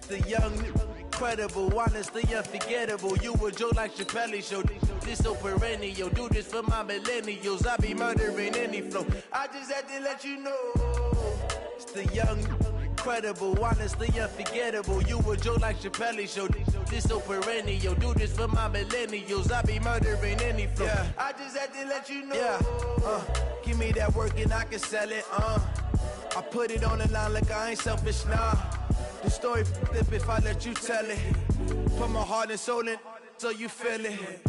The young, incredible, honestly unforgettable. You a Joe like Chappelle show. This so perennial. Do this for my millennials. I be murdering any flow. I just had to let you know. It's the young, incredible, honestly unforgettable. You a Joe like Chappelle show. This so perennial. Do this for my millennials. I be murdering any flow. Yeah. I just had to let you know. Yeah. Give me that work and I can sell it. I put it on the line like I ain't selfish, nah. The story flip if I let you tell it. Put my heart and soul in so you feel it.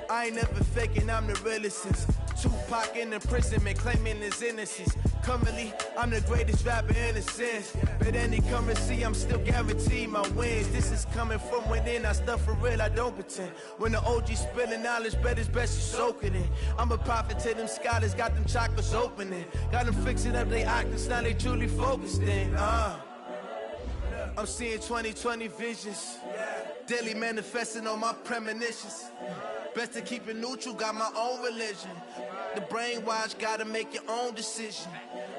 I ain't never faking, I'm the realest since Tupac in imprisonment, claiming his innocence. Currently, I'm the greatest rapper in a sense. But any currency, I'm still guaranteed my wins. This is coming from within, I stuff for real, I don't pretend. When the OG spilling knowledge, bet it's best you soak it in. I'm a prophet to them scholars, got them chakras opening. Got them fixing up they octaves, now they truly focused in. I'm seeing 2020 visions. Daily manifesting on my premonitions. Best to keep it neutral, got my own religion. The brainwash, gotta make your own decision.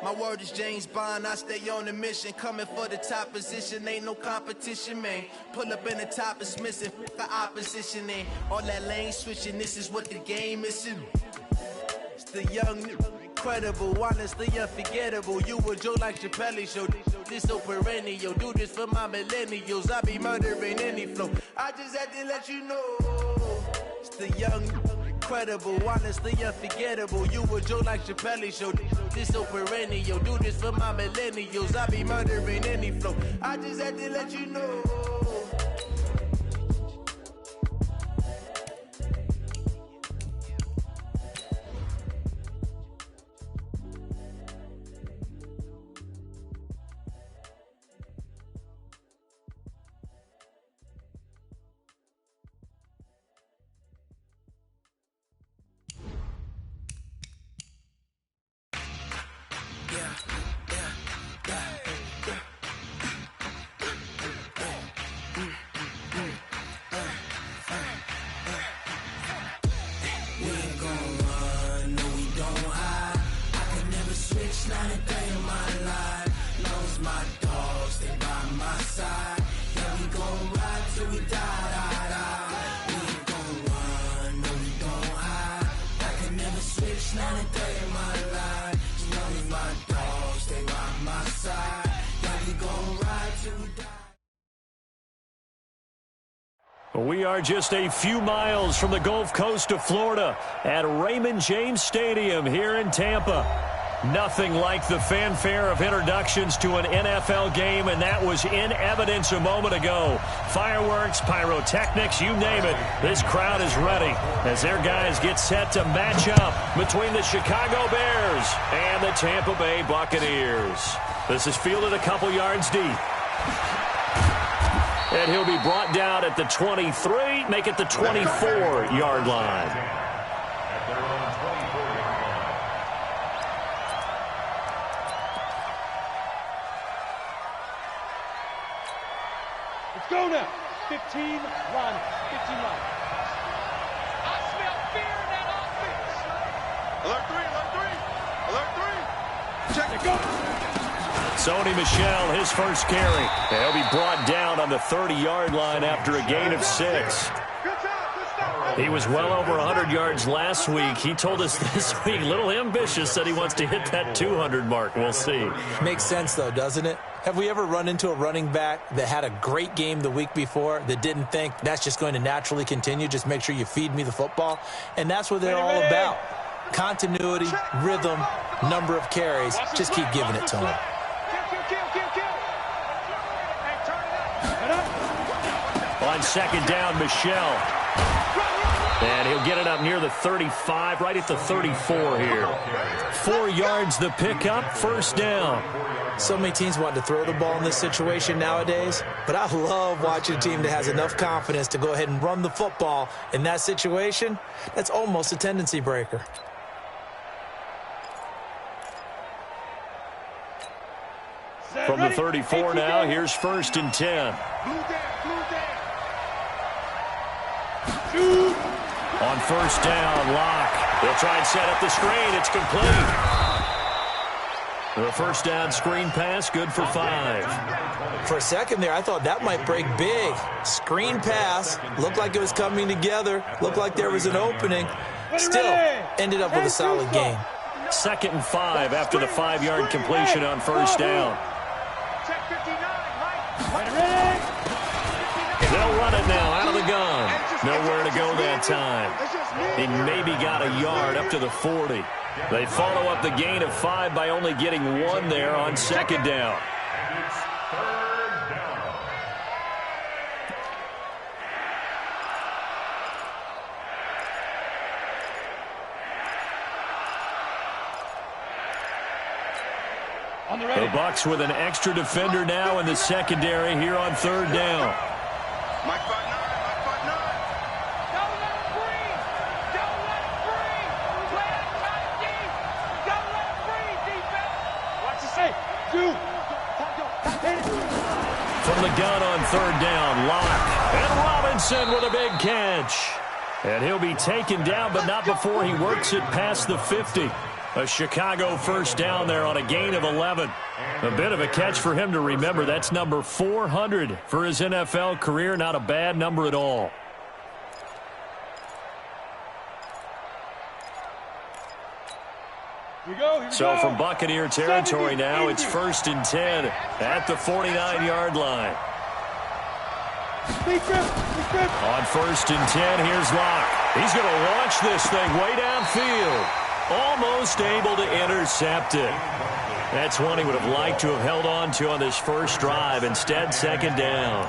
My word is James Bond, I stay on the mission. Coming for the top position, ain't no competition, man. Pull up in the top, it's missing, the opposition ain't. All that lane switching, this is what the game is. It's the young, incredible, honestly unforgettable. You a Joe like Chappelle show. This so perennial. Do this for my millennials. I be murdering any flow. I just had to let you know. It's the young, incredible, honestly unforgettable. You a Joe like Chappelle show. This so perennial. Do this for my millennials. I be murdering any flow. I just had to let you know. We are just a few miles from the Gulf Coast of Florida at Raymond James Stadium here in Tampa. Nothing like the fanfare of introductions to an NFL game, and that was in evidence a moment ago. Fireworks, pyrotechnics, you name it. This crowd is ready as their guys get set to match up between the Chicago Bears and the Tampa Bay Buccaneers. This is fielded a couple yards deep. And he'll be brought down at the 23, make it the 24-yard line. Let's go now. 15 line. 15 line. I smell fear in that offense. Alert 3, alert 3, alert 3. Check it, go. Sony Michel, his first carry. He'll be brought down on the 30-yard line after a gain of 6. He was well over 100 yards last week. He told us this week, a little ambitious, that he wants to hit that 200 mark. We'll see. Makes sense, though, doesn't it? Have we ever run into a running back that had a great game the week before that didn't think that's just going to naturally continue? Just make sure you feed me the football. And that's what they're all about. Continuity, rhythm, number of carries. Just keep giving it to him. On second down, Michel. And he'll get it up near the 35, right at the 34 here. 4 yards the pickup, first down. So many teams want to throw the ball in this situation nowadays, but I love watching a team that has enough confidence to go ahead and run the football in that situation. That's almost a tendency breaker. From the 34 now, here's first and 10. On first down, Locke. They'll try and set up the screen. It's complete. The first down screen pass, good for 5. For a second there, I thought that might break big. Screen pass, looked like it was coming together, looked like there was an opening. Still, ended up with a solid gain. 2nd and 5 after the 5-yard completion on first down. They'll run it now out of the gun. Nowhere to go that time. He maybe got a yard up to the 40. They follow up the gain of 5 by only getting 1 there on 2nd down. The Bucs with an extra defender now in the secondary here on 3rd down. From the gun on 3rd down, Locke. And Robinson with a big catch. And he'll be taken down, but not before he works it past the 50. A Chicago first down there on a gain of 11. A bit of a catch for him to remember. That's number 400 for his NFL career. Not a bad number at all. So from Buccaneer territory now, it's 1st and 10 at the 49-yard line. On 1st and 10, here's Locke. He's going to launch this thing way downfield. Almost able to intercept it. That's one he would have liked to have held on to on this first drive. Instead, 2nd down.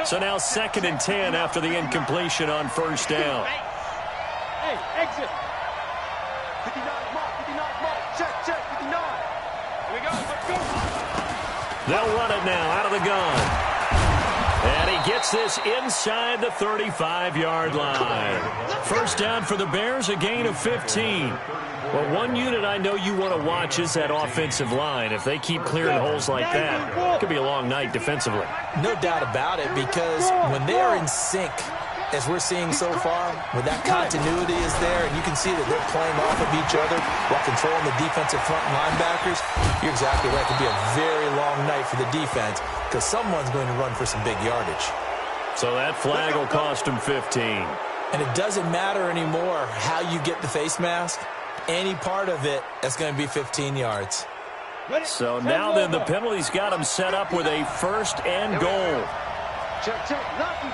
So now 2nd and 10 after the incompletion on first down. Hey, exit. 59 mark, 59 mark. Check, 59. Here we go, let's go. They'll run it now out of the gun. And he gets this inside the 35-yard line. First down for the Bears, a gain of 15. Well, one unit I know you want to watch is that offensive line. If they keep clearing holes like that, it could be a long night defensively. No doubt about it, because when they are in sync, as we're seeing so far, when that continuity is there, and you can see that they're playing off of each other while controlling the defensive front linebackers, you're exactly right. It could be a very long night for the defense because someone's going to run for some big yardage. So that flag will cost him 15. And it doesn't matter anymore how you get the face mask. Any part of it, that's going to be 15 yards. So now then the penalty's got him set up with a 1st and goal. Check, lucky.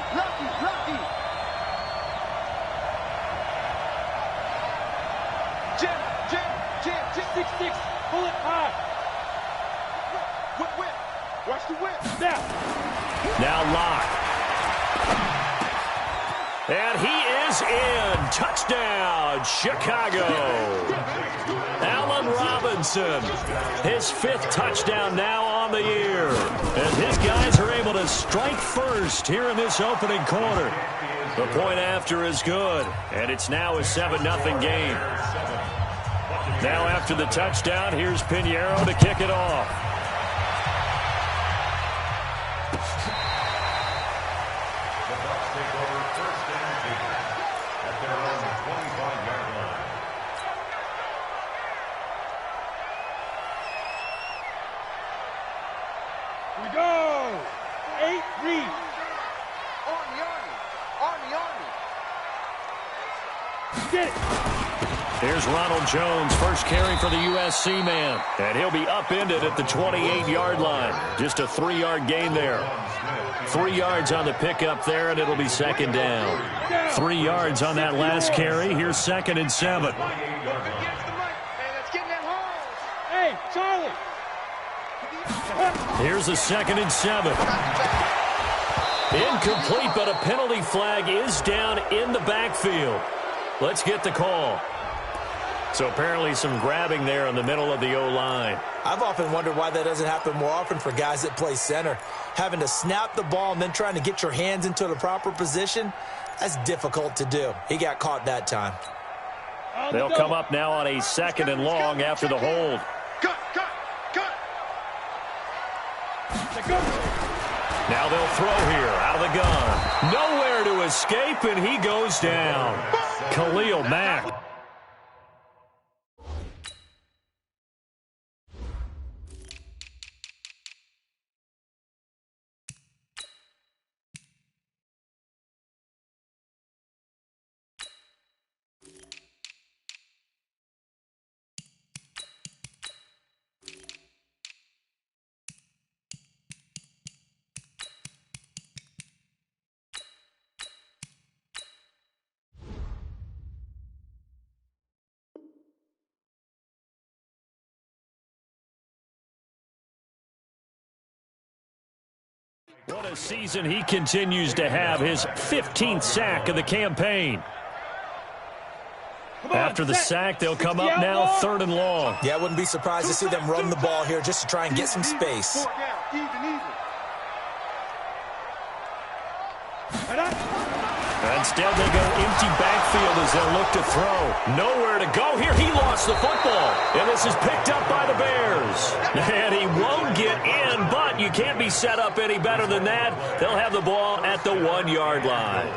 Jim, 6-6, pull it high. Whip. Watch the whip. Now Locke. And he is in. Touchdown, Chicago. Allen Robinson, his 5th touchdown now on the year. And his guys are able to strike first here in this opening quarter. The point after is good, and it's now a 7-0 game. Now after the touchdown, here's Pinheiro to kick it off. Here we go. 8-3. Army. Get it. Here's Ronald Jones, first carry for the USC man. And he'll be upended at the 28-yard line. Just a 3-yard gain there. 3 yards on the pickup there, and it'll be 2nd down. 3 yards on that last carry. Here's 2nd and 7. Hey, Charlie. Here's a 2nd and 7. Incomplete, but a penalty flag is down in the backfield. Let's get the call. So apparently some grabbing there in the middle of the O-line. I've often wondered why that doesn't happen more often for guys that play center. Having to snap the ball and then trying to get your hands into the proper position, that's difficult to do. He got caught that time. They'll come up now on a 2nd and long after the hold. Cut. Now they'll throw here out of the gun. Nowhere to escape, and he goes down. Khalil Mack. What a season he continues to have, his 15th sack of the campaign. After the sack, they'll come up now 3rd and long. Yeah, I wouldn't be surprised to see them run the ball here just to try and get some space. Instead, they go empty backfield as they'll look to throw. Nowhere to go here. He lost the football. And this is picked up by the Bears. And he won't get in, but you can't be set up any better than that. They'll have the ball at the 1-yard line.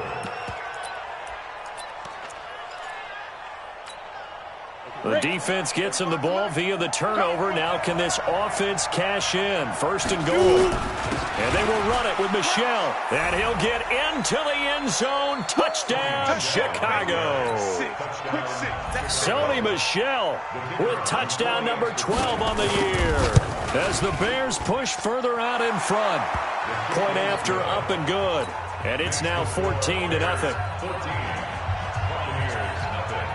The defense gets him the ball via the turnover. Now can this offense cash in? 1st and goal. And they will run it with Michel. And he'll get into the end zone. Touchdown, Chicago. Sony Michel with touchdown number 12 on the year. As the Bears push further out in front. Point after up and good. And it's now 14-0.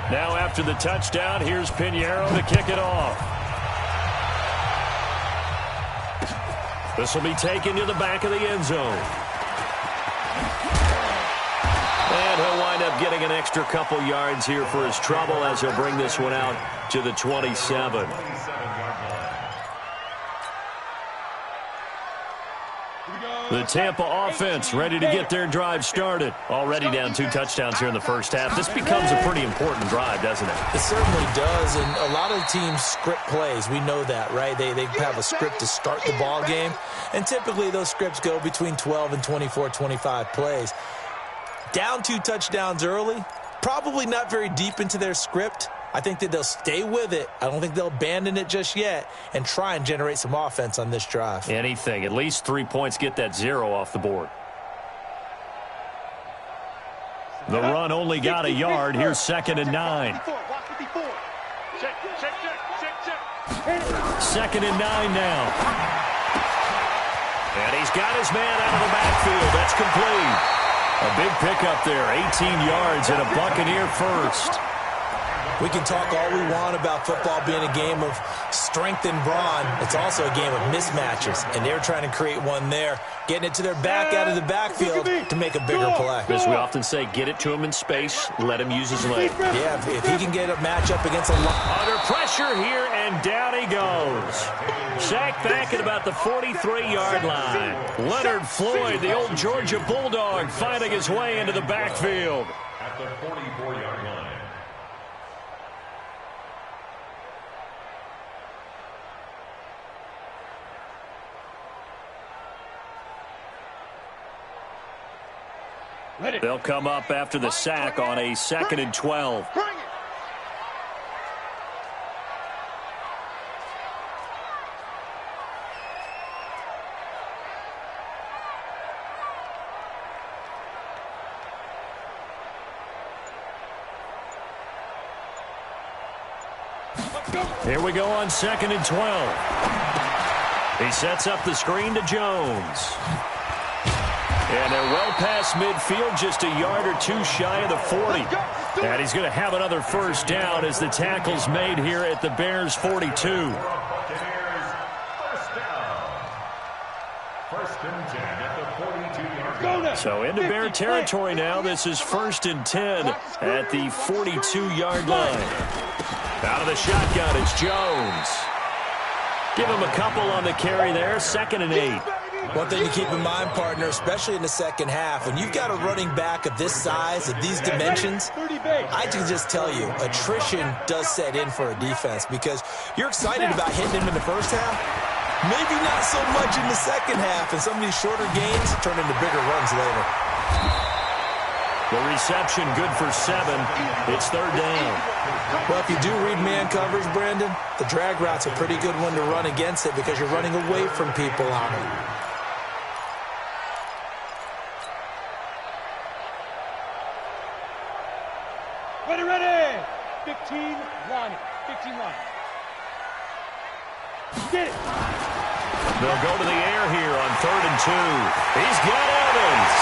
Now after the touchdown, here's Pinheiro to kick it off. This will be taken to the back of the end zone. And he'll wind up getting an extra couple yards here for his trouble as he'll bring this one out to the 27. The Tampa offense ready to get their drive started. Already down 2 touchdowns here in the first half. This becomes a pretty important drive, doesn't it? It certainly does, and a lot of teams script plays. We know that, right? They have a script to start the ball game, and typically those scripts go between 12 and 24, 25 plays. Down 2 touchdowns early, probably not very deep into their script. I think that they'll stay with it. I don't think they'll abandon it just yet and try and generate some offense on this drive. Anything. At least 3 points, get that 0 off the board. The run only got a yard. Here's 2nd and 9. 2nd and 9 now. And he's got his man out of the backfield. That's complete. A big pickup there. 18 yards and a Buccaneer first. We can talk all we want about football being a game of strength and brawn. It's also a game of mismatches, and they're trying to create one there, getting it to their back out of the backfield to make a bigger play. As we often say, get it to him in space, let him use his leg. Yeah, if he can get a matchup against a under pressure here, and down he goes. Sacked back at about the 43-yard line. Leonard Floyd, the old Georgia Bulldog, finding his way into the backfield. At the 44-yard line. They'll come up after the sack on a 2nd and 12. Here we go on 2nd and 12. He sets up the screen to Jones. And they're well past midfield, just a yard or 2 shy of the 40. And he's going to have another first down as the tackle's made here at the Bears' 42. First and 10 at the 42-yard line. So into Bear territory now. This is 1st and 10 at the 42-yard line. Out of the shotgun, it's Jones. Give him a couple on the carry there. 2nd and 8. One thing to keep in mind, partner, especially in the second half, when you've got a running back of this size, of these dimensions, I can just tell you, attrition does set in for a defense because you're excited about hitting him in the first half. Maybe not so much in the second half, and some of these shorter gains turn into bigger runs later. The reception good for 7. It's 3rd down. Well, if you do read man coverage, Brandon, the drag route's a pretty good one to run against it because you're running away from people on it. Ready. 15 line. 15 line. Get it. They'll go to the air here on 3rd and 2. He's got Evans.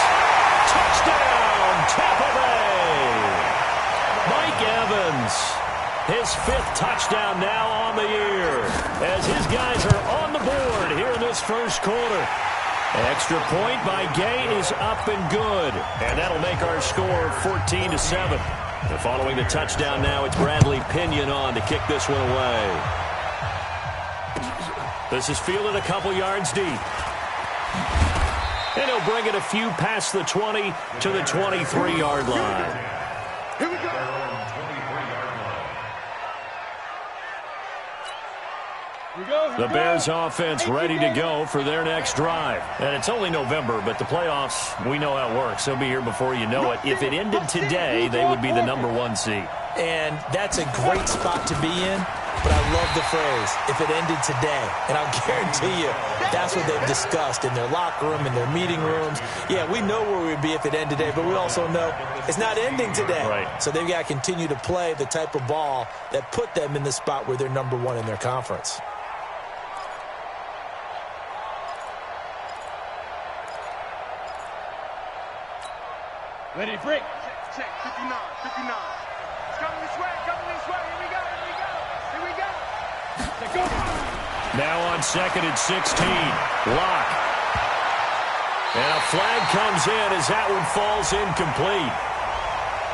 Touchdown, Tampa Bay. Mike Evans, his 5th touchdown now on the year as his guys are on the board here in this first quarter. Extra point by Gay is up and good. And that'll make our score 14-7. And following the touchdown now, it's Bradley Pinion on to kick this one away. This is fielded a couple yards deep. And he'll bring it a few past the 20 to the 23-yard line. Here we go. The Bears offense ready to go for their next drive. And it's only November, but the playoffs, we know how it works. They'll be here before you know it. If it ended today, they would be the #1 seed. And that's a great spot to be in, but I love the phrase, if it ended today. And I'll guarantee you, that's what they've discussed in their locker room, in their meeting rooms. Yeah, we know where we'd be if it ended today, but we also know it's not ending today. Right. So they've got to continue to play the type of ball that put them in the spot where they're #1 in their conference. Ready to break. Check, 59, 59. It's coming this way, Here we go, here we go. Let's go. Now on 2nd and 16. Lock. And a flag comes in as that one falls incomplete.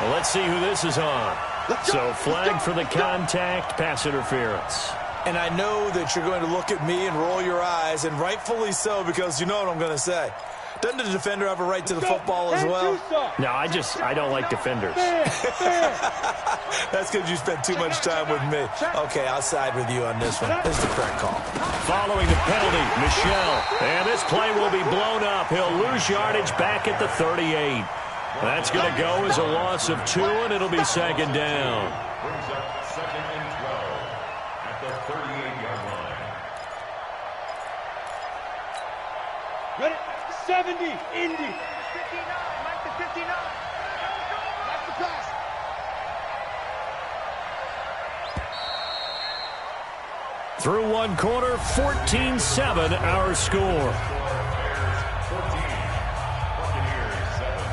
Well, let's see who this is on. So flag for the contact, pass interference. And I know that you're going to look at me and roll your eyes, and rightfully so, because you know what I'm going to say. Doesn't the defender have a right to the football as well? No, I don't like defenders. That's because you spent too much time with me. Okay, I'll side with you on this one. This is the correct call. Following the penalty, Michelle. And this play will be blown up. He'll lose yardage back at the 38. That's going to go as a loss of 2, and it'll be 2nd down. Brings up 2nd and 12 at the 38-yard line. Ready? 70, Indy. 59, Mike the 59. That's the pass. Through one quarter, 14-7 our score. Bears 14, Buccaneers 7.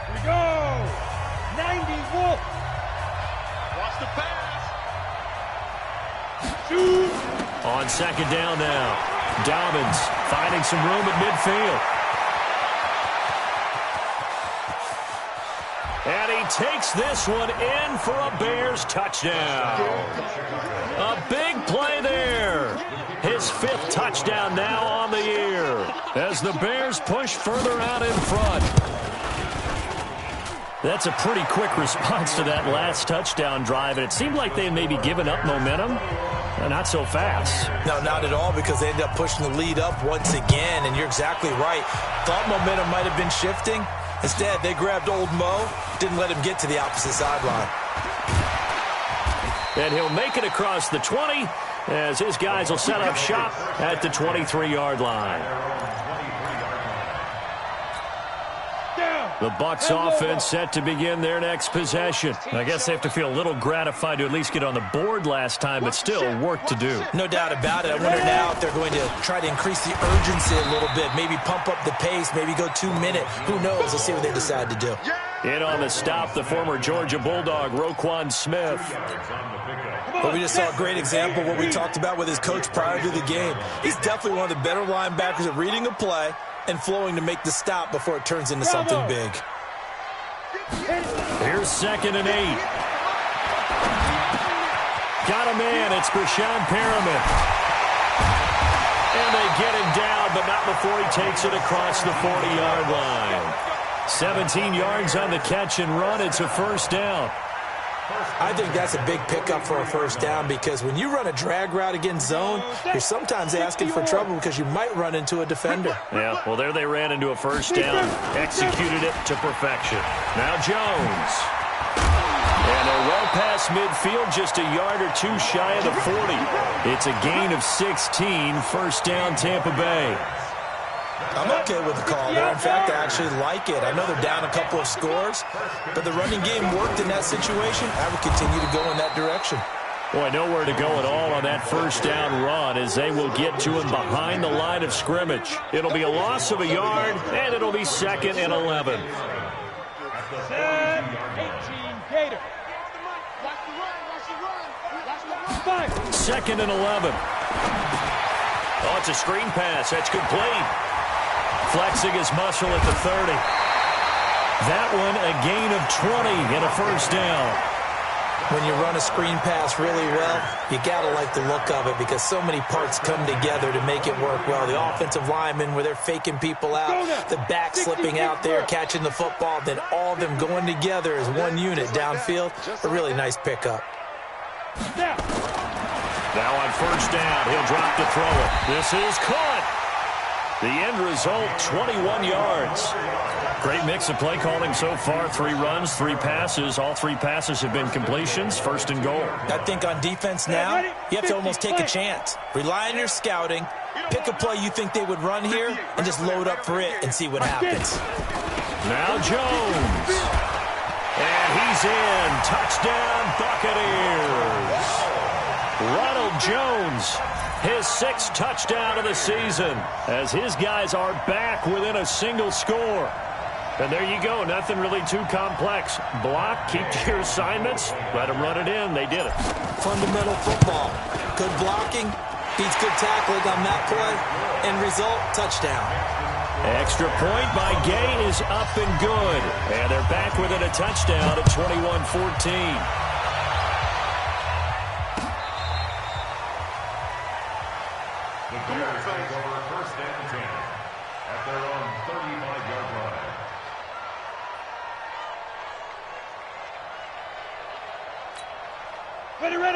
Here we go. 90 Wolf. Watch the pass. Shoot. On 2nd down now, Dobbins finding some room at midfield. And he takes this one in for a Bears touchdown. A big play there. His 5th touchdown now on the year as the Bears push further out in front. That's a pretty quick response to that last touchdown drive, and it seemed like they may be giving up momentum. Not so fast. No, not at all, because they ended up pushing the lead up once again, and you're exactly right. Thought momentum might have been shifting. Instead, they grabbed old Mo, didn't let him get to the opposite sideline. And he'll make it across the 20 as his guys will set up shop at the 23-yard line. The Bucs offense set to begin their next possession. I guess they have to feel a little gratified to at least get on the board last time, but still work to do. No doubt about it. I wonder now if they're going to try to increase the urgency a little bit, maybe pump up the pace, maybe go 2-minute. Who knows? Let's see what they decide to do. In on the stop, the former Georgia Bulldog, Roquan Smith. But we just saw a great example of what we talked about with his coach prior to the game. He's definitely one of the better linebackers at reading a play and flowing to make the stop before it turns into something big. Here's 2nd and 8. Got a man. It's Brashon Perriman. And they get him down, but not before he takes it across the 40-yard line. 17 yards on the catch and run. It's a 1st down. I think that's a big pickup for a 1st down, because when you run a drag route against zone, you're sometimes asking for trouble because you might run into a defender. Yeah, well, there they ran into a 1st down, executed it to perfection. Now Jones. And they're well past midfield, just a yard or 2 shy of the 40. It's a gain of 16, 1st down Tampa Bay. I'm okay with the call there. In fact, I actually like it. I know they're down a couple of scores, but the running game worked in that situation. I would continue to go in that direction. Boy, nowhere to go at all on that 1st down run as they will get to him behind the line of scrimmage. It'll be a loss of a yard, and it'll be 2nd and 11. 18 Gator. 2nd and 11. Oh, it's a screen pass. That's complete. Flexing his muscle at the 30. That one a gain of 20 and a first down. When you run a screen pass really well, you got to like the look of it because so many parts come together to make it work well. The offensive linemen, where they're faking people out, the back slipping out there, catching the football, then all of them going together as one unit downfield. A really nice pickup. Now on first down, he'll drop to throw it. This is caught. The end result, 21 yards. Great mix of play calling so far. 3 runs, 3 passes. All 3 passes have been completions. 1st and goal. I think on defense now, you have to almost take a chance. Rely on your scouting. Pick a play you think they would run here and just load up for it and see what happens. Now Jones. And he's in. Touchdown, Buccaneers. Ronald Jones, his 6th touchdown of the season, as his guys are back within a single score. And there you go, nothing really too complex. Block, keep to your assignments, let them run it in. They did it. Fundamental football. Good blocking beats good tackling on that play. End result, touchdown. Extra point by Gay is up and good. And they're back within a touchdown at 21-14. The Bears take over 1st and 10 at their own 35-yard line.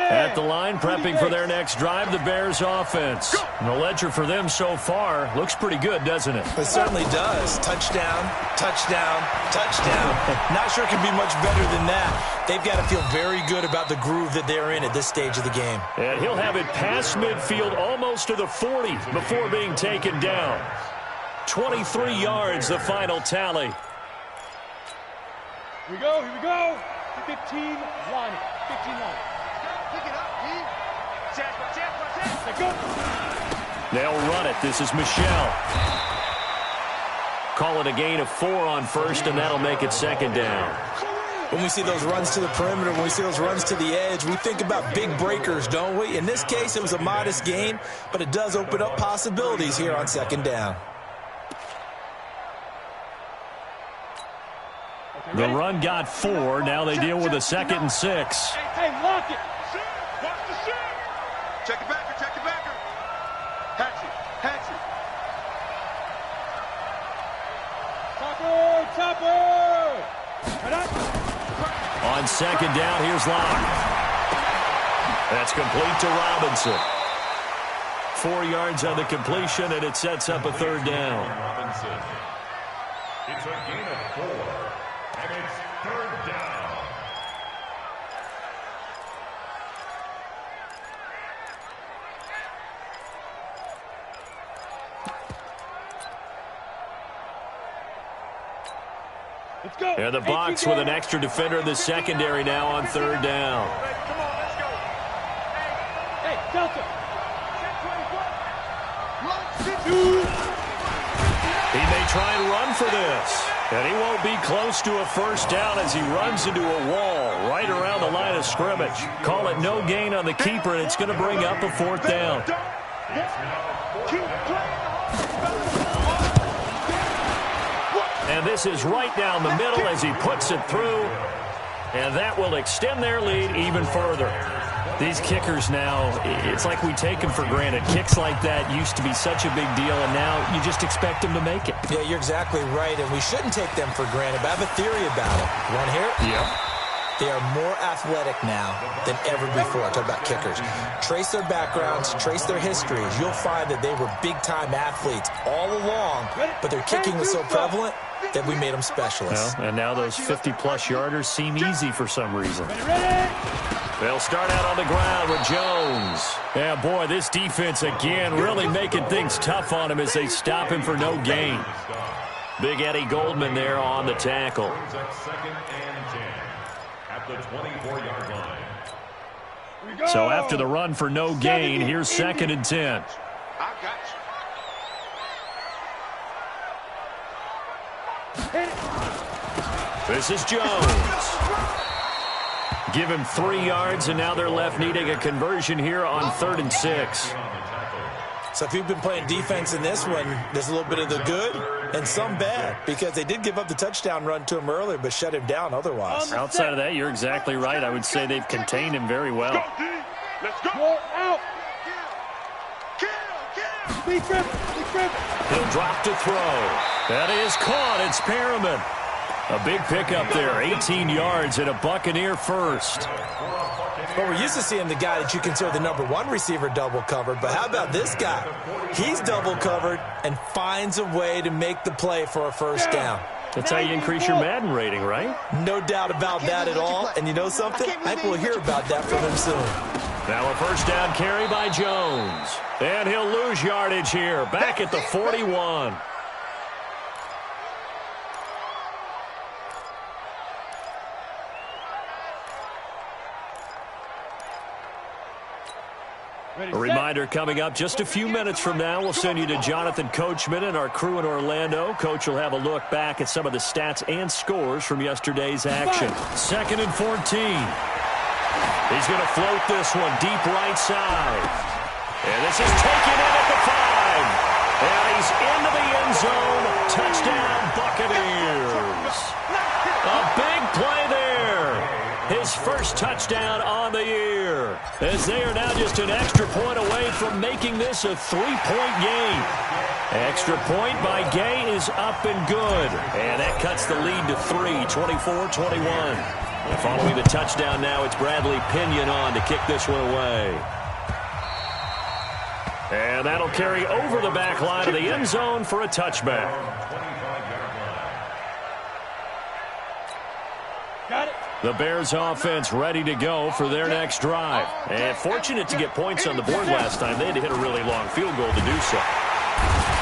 At the line, prepping for their next drive, the Bears offense. And the ledger for them so far looks pretty good, doesn't it? It certainly does. Touchdown, touchdown, touchdown. Not sure it can be much better than that. They've got to feel very good about the groove that they're in at this stage of the game. And he'll have it past midfield almost to the 40 before being taken down. 23 yards, the final tally. Here we go, here we go. 15 line it. 15 line it. Pick it up, Let's go. They'll run it. This is Michelle. Call it a gain of 4 on 1st, and that'll make it 2nd down. When we see those runs to the perimeter, when we see those runs to the edge, we think about big breakers, don't we? In this case, it was a modest gain, but it does open up possibilities here on 2nd down. The run got 4. Now they deal with a 2nd and 6. Hey, lock it. Watch the shit. Check it backer, check it backer. Hatch it, hatch it. Topper, topper. On 2nd down, here's Locke. That's complete to Robinson. 4 yards on the completion, and it sets up a 3rd down. Robinson. It's a gain of 4. And it's 3rd down. Let's go. And the Bucs with an extra defender in the secondary now on 3rd down. Come on, let's go. Hey, Delta. He may try and run for this. And he won't be close to a 1st down as he runs into a wall right around the line of scrimmage. Call it no gain on the keeper, and it's going to bring up a 4th down. And this is right down the middle as he puts it through. And that will extend their lead even further. These kickers now, it's like we take them for granted. Kicks like that used to be such a big deal, and now you just expect them to make it. Yeah, you're exactly right, and we shouldn't take them for granted, but I have a theory about it. You want to hear it? Yeah. They are more athletic now than ever before. I talk about kickers. Trace their backgrounds, trace their histories. You'll find that they were big-time athletes all along, but their kicking was so prevalent that we made them specialists. Well, and now those 50-plus yarders seem easy for some reason. They'll start out on the ground with Jones. Yeah, boy, this defense again really making things tough on him as they stop him for no gain. Big Eddie Goldman there on the tackle. 2nd and 10 at the 24-yard line. So after the run for no gain, here's 2nd and 10. I got you. This is Jones. Give him 3 yards, and now they're left needing a conversion here on 3rd and 6. So if you've been playing defense in this one, there's a little bit of the good and some bad, because they did give up the touchdown run to him earlier, but shut him down otherwise. Outside of that, you're exactly right. I would say they've contained him very well. Let's go. Out. He'll drop to throw. That is caught. It's Perriman. A big pickup there, 18 yards and a Buccaneer first. Well, we're used to seeing the guy that you consider the #1 receiver double covered, but how about this guy? He's double covered and finds a way to make the play for a first down. That's how you increase your Madden rating, right? No doubt about that at all. And you know something? I think we'll hear about that from him soon. Now a first down carry by Jones. And he'll lose yardage here, back at the 41. A reminder coming up just a few minutes from now. We'll send you to Jonathan Coachman and our crew in Orlando. Coach will have a look back at some of the stats and scores from yesterday's action. 2nd and 14. He's going to float this one deep right side. And this is taken in at the 5. And he's into the end zone. Touchdown, Buccaneers. A big play there. His first touchdown on the year, as they are now just an extra point away from making this a 3-point game. Extra point by Gay is up and good, and that cuts the lead to 3, 24-21. And following the touchdown now, it's Bradley Pinion on to kick this one away. And that'll carry over the back line of the end zone for a touchback. Got it. The Bears offense ready to go for their next drive. And fortunate to get points on the board last time. They had to hit a really long field goal to do so.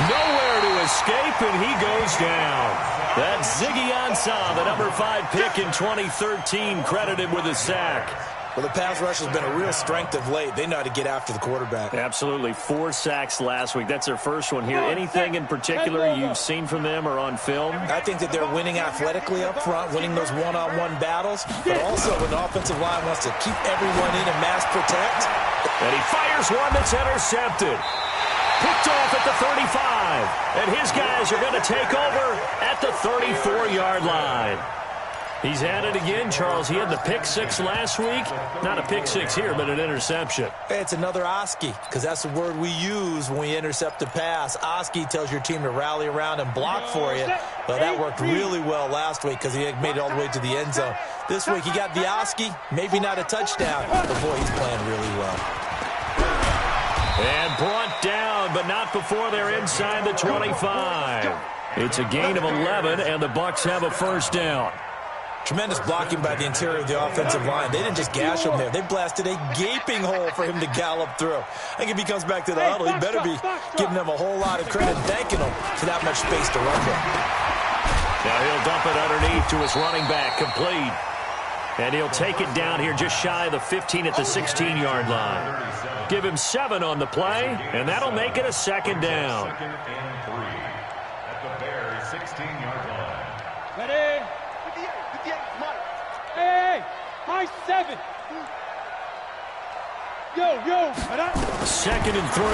Nowhere to escape, and he goes down. That's Ziggy Ansah, the #5 pick in 2013, credited with a sack. Well, the pass rush has been a real strength of late. They know how to get after the quarterback. Absolutely. 4 sacks last week. That's their first one here. Anything in particular you've seen from them or on film? I think that they're winning athletically up front, winning those one-on-one battles, but also when the offensive line wants to keep everyone in and mass protect. And he fires one that's intercepted. Picked off at the 35. And his guys are going to take over at the 34-yard line. He's at it again, Charles. He had the pick 6 last week. Not a pick 6 here, but an interception. It's another Oski, because that's the word we use when we intercept a pass. Oski tells your team to rally around and block for you. But that worked really well last week because he made it all the way to the end zone. This week he got the Oski, maybe not a touchdown, but boy, he's playing really well. And brought down, but not before they're inside the 25. It's a gain of 11, and the Bucs have a first down. Tremendous blocking by the interior of the offensive line. They didn't just gash him there. They blasted a gaping hole for him to gallop through. I think if he comes back to the huddle, he better be giving them a whole lot of credit and thanking them for that much space to run with. Now he'll dump it underneath to his running back, complete. And he'll take it down here just shy of the 15 at the 16-yard line. Give him 7 on the play, and that'll make it a second down. 2nd and 3 at the Bears' 16-yard line. Ready? Hey, high 7. Yo. 2nd and 3.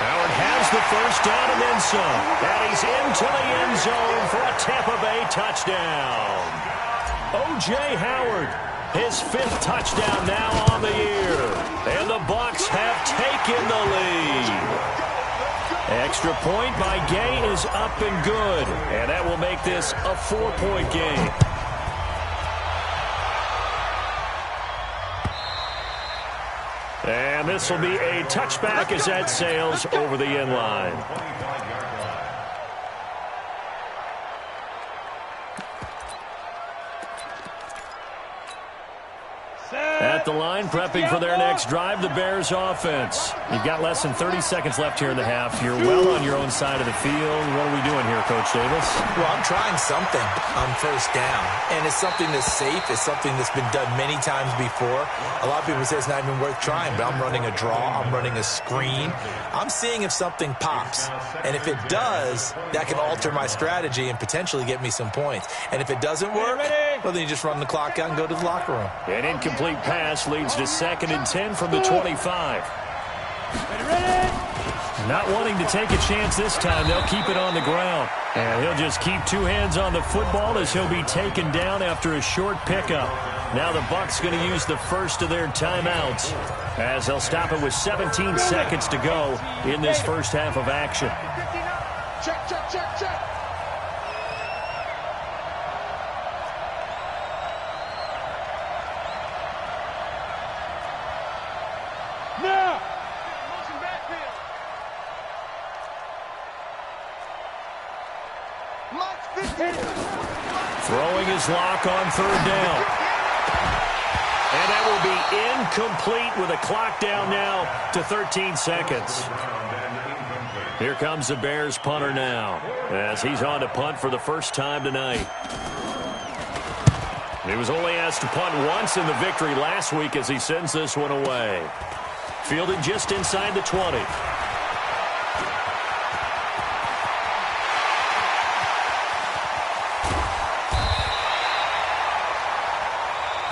Howard has the first down and then some. And he's into the end zone for a Tampa Bay touchdown. O.J. Howard, his 5th touchdown now on the year. And the Bucs have taken the lead. Extra point by Gay is up and good. And that will make this a 4-point game. And this will be a touchback as that sails over the end line. At the line, prepping for their next drive, the Bears offense. You've got less than 30 seconds left here in the half. You're well on your own side of the field. What are we doing here, Coach Davis? Well, I'm trying something on first down, and it's something that's safe. It's something that's been done many times before. A lot of people say it's not even worth trying, but I'm running a draw. I'm running a screen. I'm seeing if something pops, and if it does, that can alter my strategy and potentially get me some points. And if it doesn't work, Well, then you just run the clock out and go to the locker room. An incomplete pass leads to 2nd and 10 from the 25. Not wanting to take a chance this time, they'll keep it on the ground. And he'll just keep 2 hands on the football as he'll be taken down after a short pickup. Now the Bucs going to use the first of their timeouts as they'll stop it with 17 seconds to go in this first half of action. Check, check, check, check. Now. Motion backfield. March 15. Throwing his lock on 3rd down. And that will be incomplete with a clock down now to 13 seconds. Here comes the Bears punter now as he's on to punt for the first time tonight. He was only asked to punt once in the victory last week as he sends this one away. Fielded just inside the 20.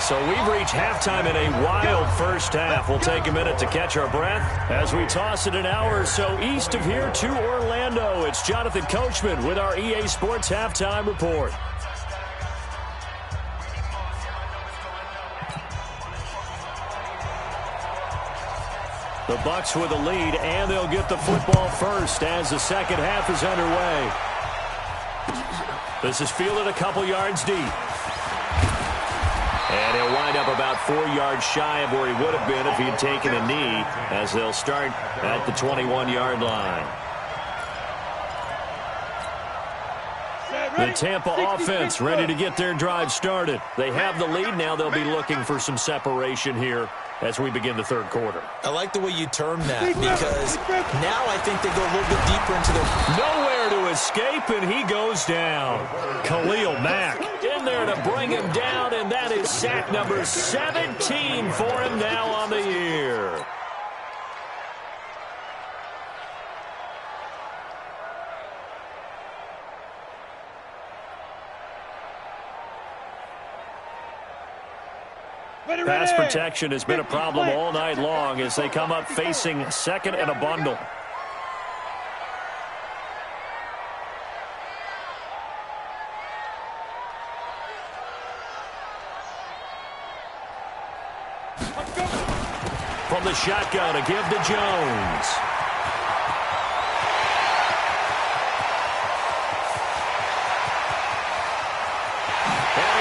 So we've reached halftime in a wild first half. We'll take a minute to catch our breath as we toss it an hour or so east of here to Orlando. It's Jonathan Coachman with our EA Sports Halftime Report. The Bucs with a lead, and they'll get the football first as the second half is underway. This is fielded a couple yards deep. And he'll wind up about 4 yards shy of where he would have been if he had taken a knee as they'll start at the 21-yard line. The Tampa offense ready to get their drive started. They have the lead. Now they'll be looking for some separation here as we begin the third quarter. I like the way you term that because now I think they go a little bit deeper into their... Nowhere to escape, and he goes down. Khalil Mack in there to bring him down, and that is sack number 17 for him now on the year. Pass protection has been a problem all night long as they come up facing second and a bundle. From the shotgun to give to Jones.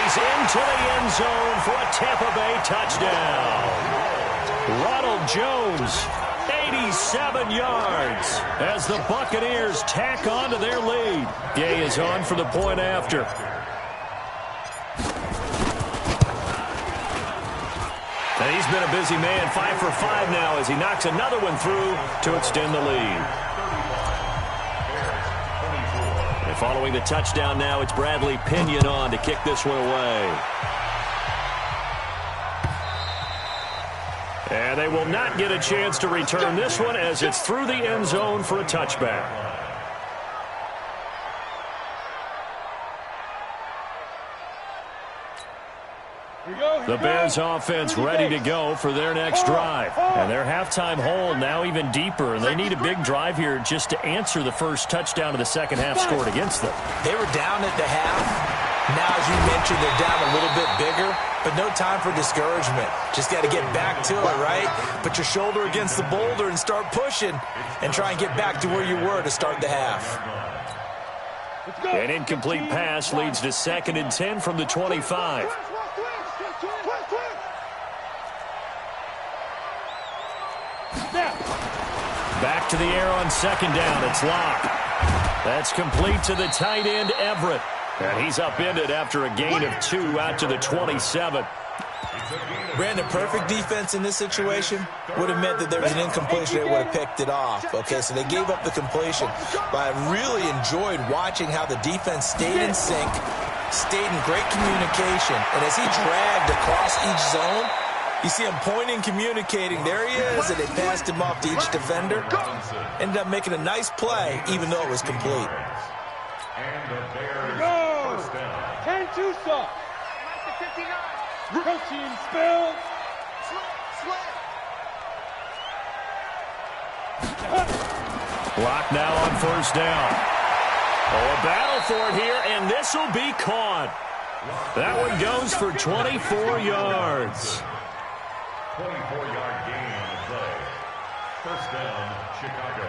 Into the end zone for a Tampa Bay touchdown. Ronald Jones, 87 yards as the Buccaneers tack on to their lead. Gay is on for the point after. And he's been a busy man, 5 for 5 now as he knocks another one through to extend the lead. Following the touchdown now, it's Bradley Pinion on to kick this one away. And they will not get a chance to return this one as it's through the end zone for a touchback. The Bears offense ready to go for their next drive. And their halftime hole now even deeper, and they need a big drive here just to answer the first touchdown of the second half scored against them. They were down at the half. Now, as you mentioned, they're down a little bit bigger, but no time for discouragement. Just got to get back to it, right? Put your shoulder against the boulder and start pushing and try and get back to where you were to start the half. An incomplete pass leads to 2nd and 10 from the 25. Back to the air on 2nd down. It's Locke. That's complete to the tight end, Everett. And he's upended after a gain of 2 out to the 27. Brandon, perfect defense in this situation would have meant that there was an incompletion. They would have picked it off. Okay, so they gave up the completion. But I really enjoyed watching how the defense stayed in sync, stayed in great communication. And as he dragged across each zone, you see him pointing, communicating. There he is, and they passed him off to each defender. Ended up making a nice play, even though it was complete. And the Bears first down. 10-2 stop. to 59. Protein spills. Slam. Block now on first down. Oh, a battle for it here, and this will be caught. That one goes for 24 yards. 24-yard gain on the play. First down, Chicago.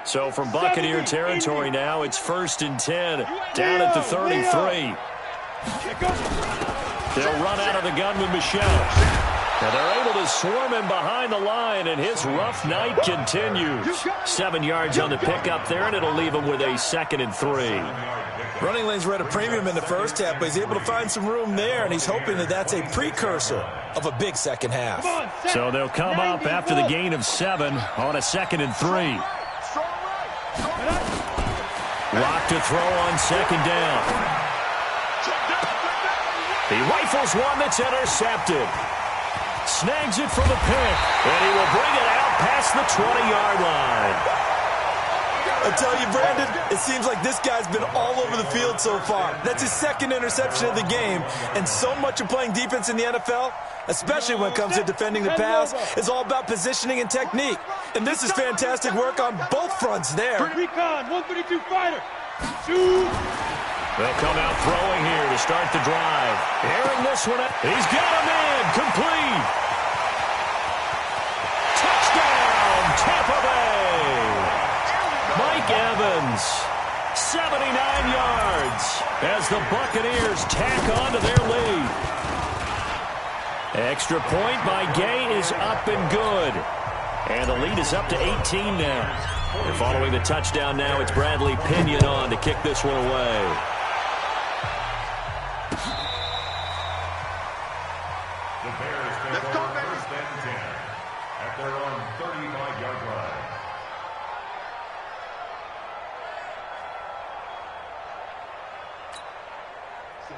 So from Buccaneer territory now, it's 1st and 10, down at the 33. They'll run out of the gun with Michelle. And they're able to swarm him behind the line, and his rough night continues. 7 yards on the pickup there, and it'll leave him with a 2nd and 3. Running lanes were at a premium in the first half, but he's able to find some room there, and he's hoping that that's a precursor of a big second half. So they'll come up after the gain of 7 on a 2nd and 3. Lock to throw on 2nd down. He rifles one that's intercepted. Snags it for the pick, and he will bring it out past the 20-yard line. I tell you, Brandon, it seems like this guy's been all over the field so far. That's his 2nd interception of the game, and so much of playing defense in the NFL, especially when it comes to defending the pass, is all about positioning and technique. And this is fantastic work on both fronts there. Recon, 132 fighter. Shoot. They'll come out throwing here to start the drive. Airing this one up. He's got him in. Complete. Touchdown, Tampa Bay. Mike Evans, 79 yards as the Buccaneers tack on to their lead. Extra point by Gay is up and good. And the lead is up to 18 now. And following the touchdown now, it's Bradley Pinion on to kick this one away. The Bears take over 1st and 10 at their own 35-yard line.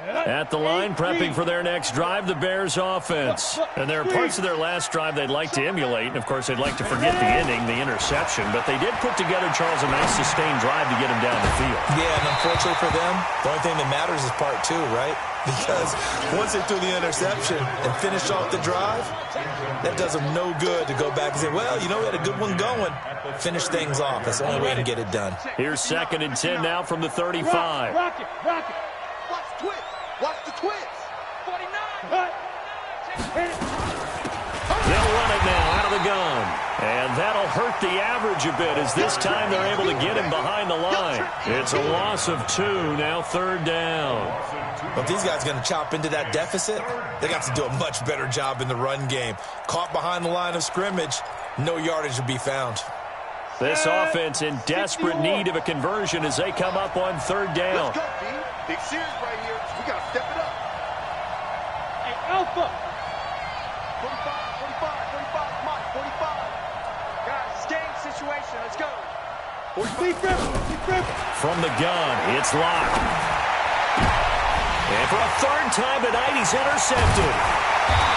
At the line, prepping for their next drive, the Bears offense. And there are parts of their last drive they'd like to emulate. And, of course, they'd like to forget the ending, the interception. But they did put together, Charles, a nice sustained drive to get him down the field. Yeah, and unfortunately for them, the only thing that matters is part 2, right? Because once they threw the interception and finished off the drive, that does them no good to go back and say, well, you know, we had a good one going. Finish things off. That's the only way to get it done. Here's 2nd and 10 now from the 35. Rock it. Watch the twist. Watch the twist. 49. They'll run it now out of the gun. And that'll hurt the average a bit as this time they're able to get him behind the line. It's a loss of 2, now 3rd down. But if these guys are going to chop into that deficit, they got to do a much better job in the run game. Caught behind the line of scrimmage, no yardage to be found. This offense in desperate need of a conversion as they come up on 3rd down. Let's go, D. Big series right here. We got to step it up. Hey, Alpha. 45, come on, 45. Guys, game situation. Let's go. From the gun, it's locked. And for a 3rd time tonight, he's intercepted.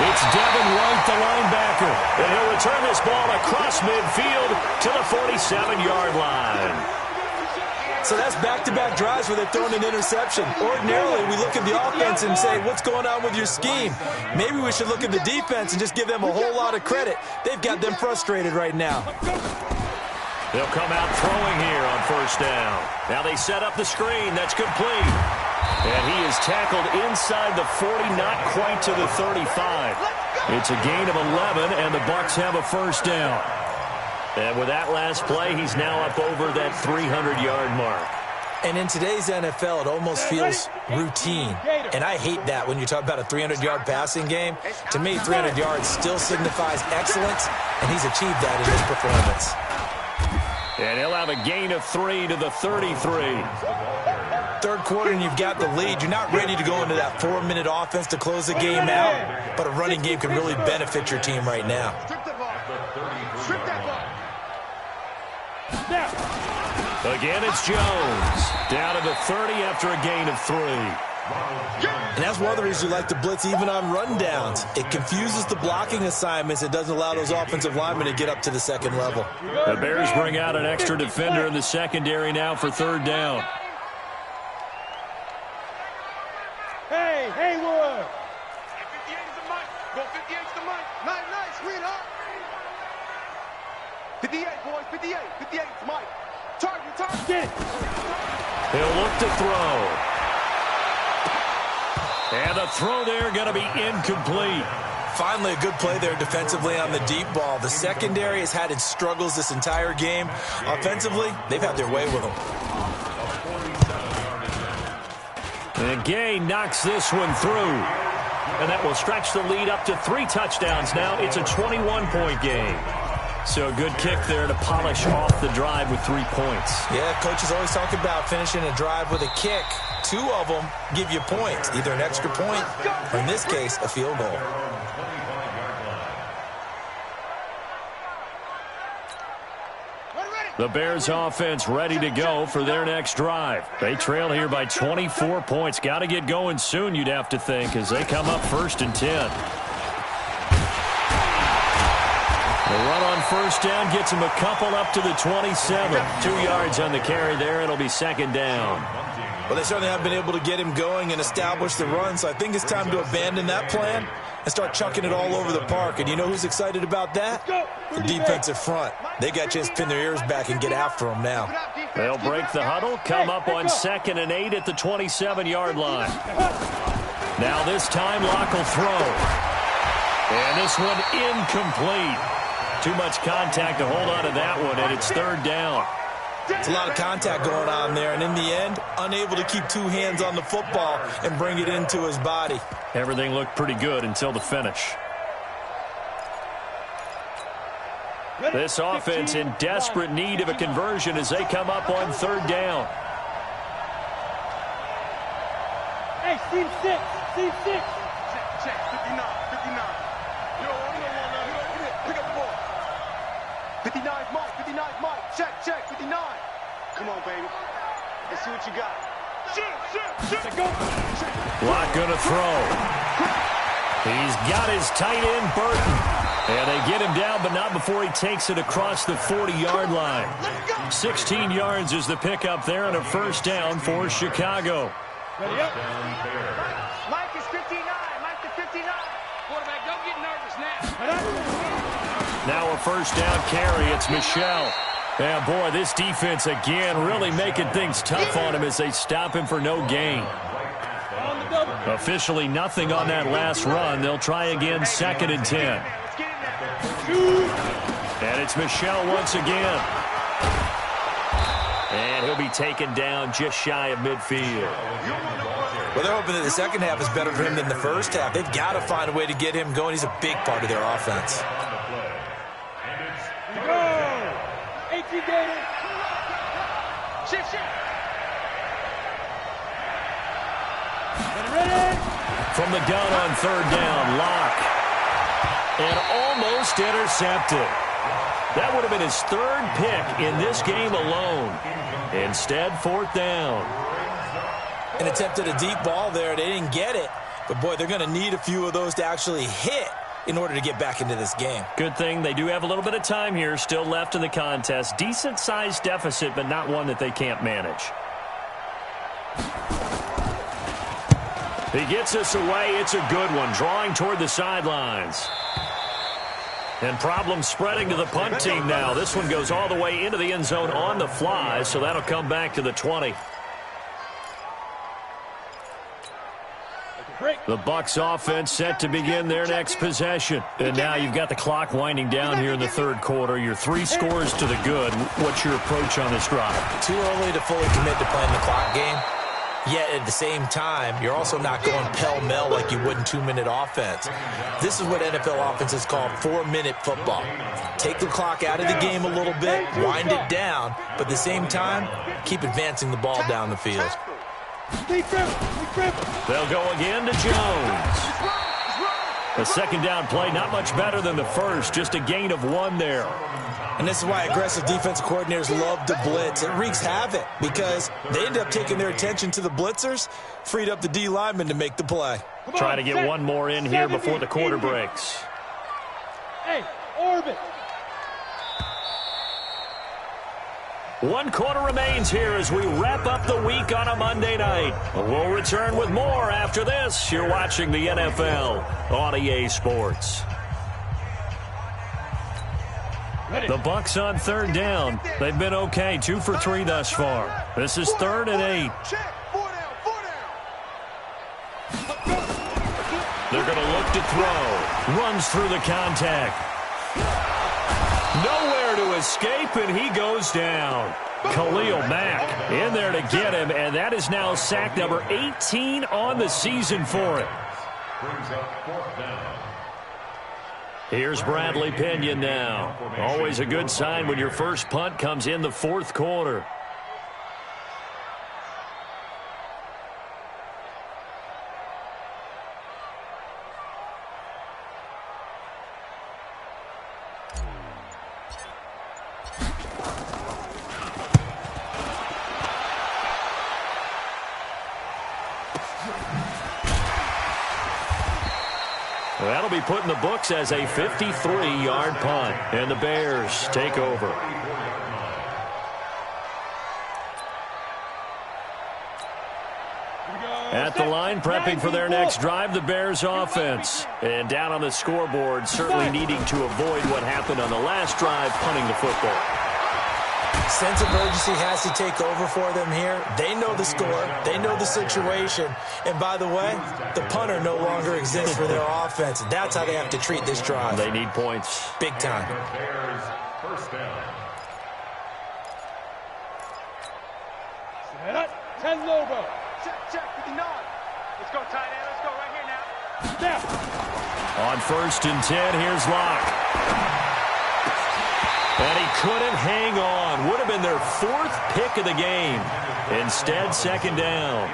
It's Devin White, the linebacker. And he'll return this ball across midfield to the 47-yard line. So that's back-to-back drives where they're throwing an interception. Ordinarily, we look at the offense and say, what's going on with your scheme? Maybe we should look at the defense and just give them a whole lot of credit. They've got them frustrated right now. They'll come out throwing here on 1st down. Now they set up the screen. That's complete. And he is tackled inside the 40, not quite to the 35. It's a gain of 11, and the Bucs have a 1st down. And with that last play, he's now up over that 300-yard mark. And in today's NFL, it almost feels routine. And I hate that when you talk about a 300-yard passing game. To me, 300 yards still signifies excellence, and he's achieved that in his performance. And he'll have a gain of 3 to the 33. 3rd quarter, and you've got the lead. You're not ready to go into that 4-minute offense to close the game out, but a running game can really benefit your team right now. Strip that ball. Again, it's Jones. Down to the 30 after a gain of 3. And that's one of the reasons you like to blitz even on rundowns. It confuses the blocking assignments. It doesn't allow those offensive linemen to get up to the second level. The Bears bring out an extra defender in the secondary now for third down. Hey, Haywood! 58 is the mic. Go 58 is the mic. Nice, sweetheart. 58, boys, 58. 58 is Mike. Target. Get it! He'll look to throw. And the throw there going to be incomplete. Finally, a good play there defensively on the deep ball. The secondary has had its struggles this entire game. Offensively, they've had their way with them. And Gay knocks this one through. And that will stretch the lead up to 3 touchdowns now. It's a 21-point game. So a good kick there to polish off the drive with 3 points. Yeah, coaches always talk about finishing a drive with a kick. 2 of them give you points, either an extra point or, in this case, a field goal. The Bears offense ready to go for their next drive. They trail here by 24 points. Got to get going soon, you'd have to think, as they come up 1st and 10. The run on first down gets him a couple up to the 27. 2 yards on the carry there. It'll be 2nd down. Well, they certainly have been able to get him going and establish the run, so I think it's time to abandon that plan and start chucking it all over the park. And you know who's excited about that? The defensive front. They got a chance to pin their ears back and get after him now. They'll break the huddle, come up on 2nd and 8 at the 27-yard line. Now this time, Locke will throw. And this one incomplete. Too much contact to hold on to that one, and it's 3rd down. It's a lot of contact going on there, and in the end, unable to keep 2 hands on the football and bring it into his body. Everything looked pretty good until the finish. This offense in desperate need of a conversion as they come up on 3rd down. Hey, team 6. Check, 59. You don't want to pick up the ball. 59 Mike. Check, 59. Come on, baby. Let's see what you got. Shoot. Locke gonna throw. He's got his tight end, Burton. And they get him down, but not before he takes it across the 40-yard line. 16 yards is the pickup there and a 1st down for Chicago. Ready up. Mike is 59. Mike is 59. Quarterback, don't get nervous now. Now a 1st down carry. It's Michel. Yeah, boy, this defense again really making things tough on him as they stop him for no gain. Officially nothing on that last run. They'll try again 2nd and 10. And it's Michel once again. And he'll be taken down just shy of midfield. Well, they're hoping that the second half is better for him than the first half. They've got to find a way to get him going. He's a big part of their offense. Shift. From the gun on 3rd down, Locke. And almost intercepted. That would have been his 3rd pick in this game alone. Instead, 4th down. And attempted a deep ball there. They didn't get it. But, boy, they're going to need a few of those to actually hit in order to get back into this game. Good thing they do have a little bit of time here still left in the contest. Decent-sized deficit, but not one that they can't manage. He gets us away. It's a good one, drawing toward the sidelines. And problems spreading to the punt team now. This one goes all the way into the end zone on the fly, so that'll come back to the 20. The Bucs offense set to begin their next possession. And now you've got the clock winding down here in the 3rd quarter. You're 3 scores to the good. What's your approach on this drive? Too early to fully commit to playing the clock game. Yet at the same time, you're also not going pell-mell like you would in 2-minute offense. This is what NFL offenses call 4-minute football. Take the clock out of the game a little bit, wind it down, but at the same time, keep advancing the ball down the field. They'll go again to Jones. The second down play, not much better than the first, just a gain of 1 there. And this is why aggressive defensive coordinators love to blitz. It wreaks havoc because they end up taking their attention to the blitzers, freed up the D lineman to make the play. Try to get one more in here before the quarter breaks. Hey, orbit. 1 quarter remains here as we wrap up the week on a Monday night. We'll return with more after this. You're watching the NFL on EA Sports. The Bucs on third down. They've been okay, 2 for 3 thus far. This is 3rd and 8. They're going to look to throw. Runs through the contact. Nowhere to escape, and he goes down. Khalil Mack in there to get him, and that is now sack number 18 on the season for him. Brings up 4th down. Here's Bradley Pinion now. Always a good sign when your first punt comes in the 4th quarter. That'll be put in the books as a 53-yard punt, and the Bears take over. At the line, prepping for their next drive, the Bears offense. And down on the scoreboard, certainly needing to avoid what happened on the last drive, punting the football. Sense of urgency has to take over for them here. They know the score. They know the situation. And by the way, the punter no longer exists for their offense. That's how they have to treat this drive. They need points. Big time. Bears, 1st down. Set up. 10 Lobo. Check, 59. Let's go, tight end. Let's go right here now. Snap. On 1st and 10, here's Locke. And he couldn't hang on. Would have been their 4th pick of the game. Instead, 2nd down.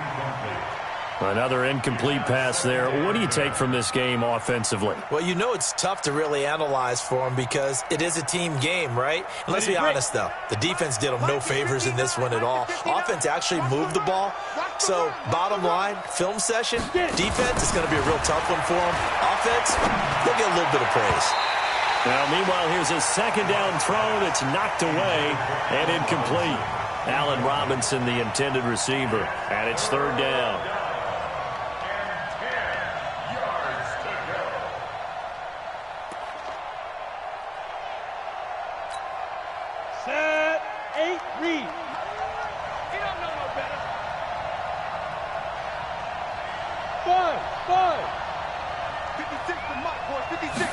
Another incomplete pass there. What do you take from this game offensively? Well, you know it's tough to really analyze for them because it is a team game, right? And let's be honest, though. The defense did them no favors in this one at all. Offense actually moved the ball. So, bottom line, film session, defense is going to be a real tough one for them. Offense, they'll get a little bit of praise. Now, meanwhile, here's a 2nd down throw that's knocked away and incomplete. Allen Robinson, the intended receiver, and it's 3rd down. Set. 8 read. He don't know no better. 5. 56 for Mike, boys. 56.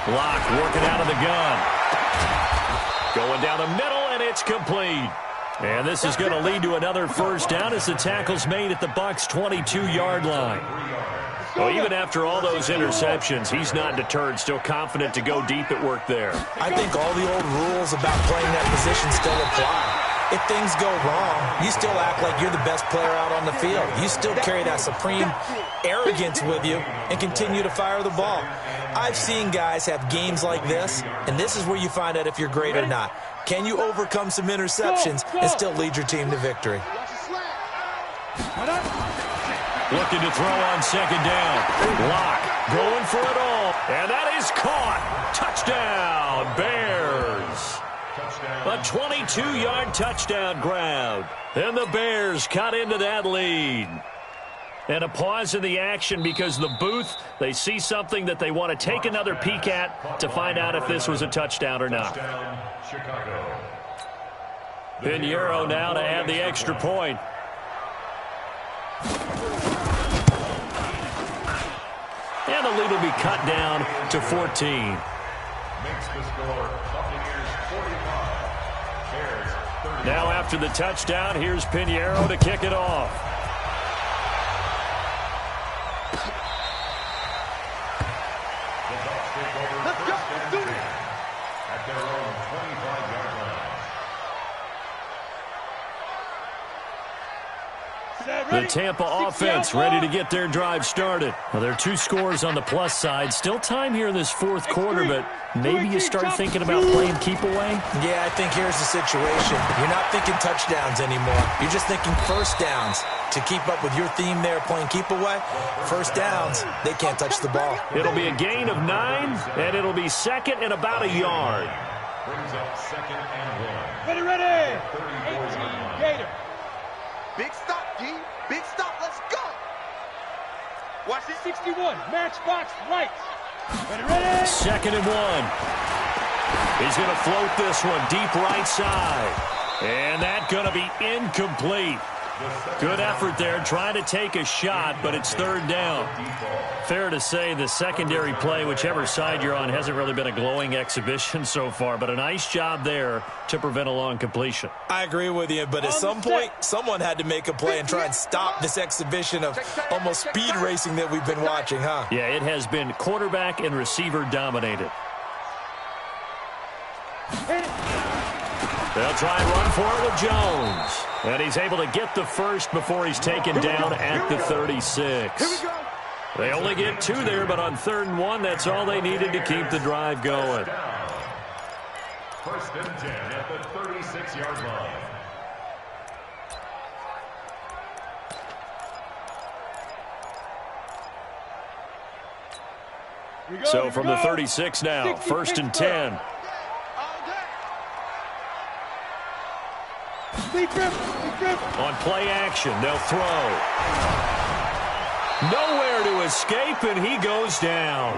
Locke working out of the gun. Going down the middle, and it's complete. And this is going to lead to another 1st down as the tackle's made at the Bucs' 22-yard line. Well, even after all those interceptions, he's not deterred, still confident to go deep at work there. I think all the old rules about playing that position still apply. If things go wrong, you still act like you're the best player out on the field. You still carry that supreme arrogance with you and continue to fire the ball. I've seen guys have games like this, and this is where you find out if you're great or not. Can you overcome some interceptions and still lead your team to victory? Looking to throw on 2nd down. Locke going for it all. And that is caught. Touchdown, Bears. A 22-yard touchdown grab. And the Bears cut into that lead. And a pause in the action because the booth, they see something that they want to take another peek at to find out if this was a touchdown or not. Chicago. Pinheiro now to add the extra point. And the lead will be cut down to 14. Makes the score Buccaneers 45. Bears 30. Now after the touchdown, here's Pinheiro to kick it off. The Bucs take over Let's go. 1st and 10 at their own 25-yard line. The Tampa offense ready to get their drive started. Well, there are 2 scores on the plus side. Still time here in this fourth quarter, but maybe you start thinking about playing keep away? Yeah, I think here's the situation. You're not thinking touchdowns anymore. You're just thinking first downs. To keep up with your theme there, playing keep away, first downs, they can't touch the ball. It'll be a gain of 9, and it'll be second and about a yard. Brings up second and 1. Ready. 18 Gator. Big stop, D. Big stop. Let's go. Watch this. 61, matchbox right. Ready. Second and 1. He's going to float this one deep right side. And that's going to be incomplete. Good effort there, trying to take a shot, but it's third down. Fair to say the secondary play, whichever side you're on, hasn't really been a glowing exhibition so far, but a nice job there to prevent a long completion. I agree with you, but at some point, someone had to make a play and try and stop this exhibition of almost speed racing that we've been watching, huh? Yeah, it has been quarterback and receiver dominated. They'll try and run for it with Jones. And he's able to get the first before he's taken down at the 36. They only get 2 there, but on 3rd and 1, that's all they needed to keep the drive going. First and 10 at the 36-yard line. So from the 36 now, 1st and 10. On play action, they'll throw. Nowhere to escape, and he goes down.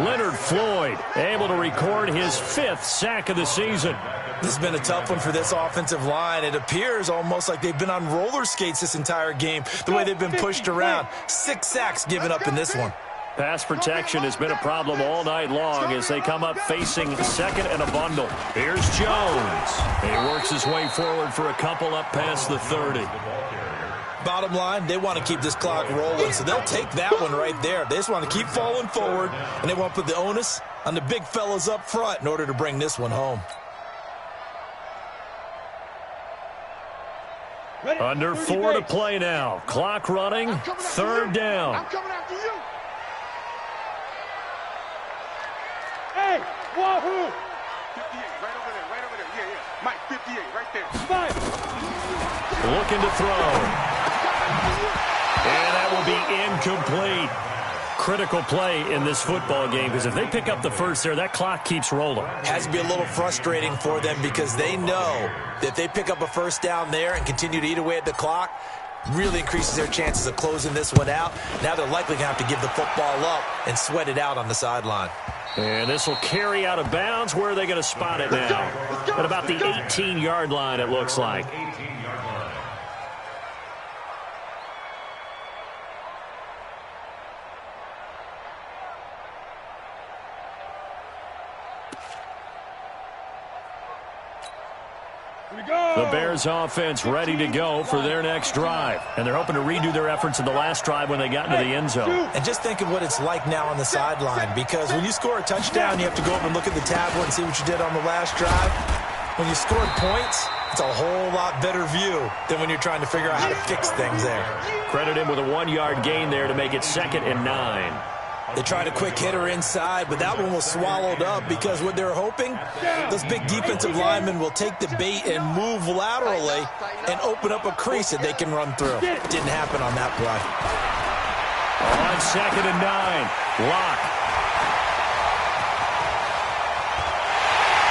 Leonard Floyd able to record his 5th sack of the season. This has been a tough one for this offensive line. It appears almost like they've been on roller skates this entire game, the way they've been pushed around. 6 sacks given up in this one. Pass protection has been a problem all night long as they come up facing second and a bundle. Here's Jones. He works his way forward for a couple up past the 30. Bottom line, they want to keep this clock rolling, so they'll take that one right there. They just want to keep falling forward, and they want to put the onus on the big fellas up front in order to bring this one home. Under 4 to play now. Clock running, 3rd down. I'm coming after you. Hey, wahoo! 58, right over there. Yeah. Mike, 58, right there. 5. Looking to throw. And that will be incomplete. Critical play in this football game, because if they pick up the first there, that clock keeps rolling. Has to be a little frustrating for them because they know that they pick up a first down there and continue to eat away at the clock, really increases their chances of closing this one out. Now they're likely going to have to give the football up and sweat it out on the sideline. And this will carry out of bounds. Where are they going to spot it now? At about the 18-yard line, it looks like. 18-yard line. The Bears offense ready to go for their next drive. And they're hoping to redo their efforts in the last drive when they got into the end zone. And just think of what it's like now on the sideline, because when you score a touchdown, you have to go over and look at the tablet and see what you did on the last drive. When you scored points, it's a whole lot better view than when you're trying to figure out how to fix things there. Credit him with a 1-yard gain there to make it 2nd and 9. They tried a quick hitter inside, but that one was swallowed up because what they're hoping, those big defensive linemen will take the bait and move laterally and open up a crease that they can run through. Didn't happen on that play. On 2nd and 9, Locke.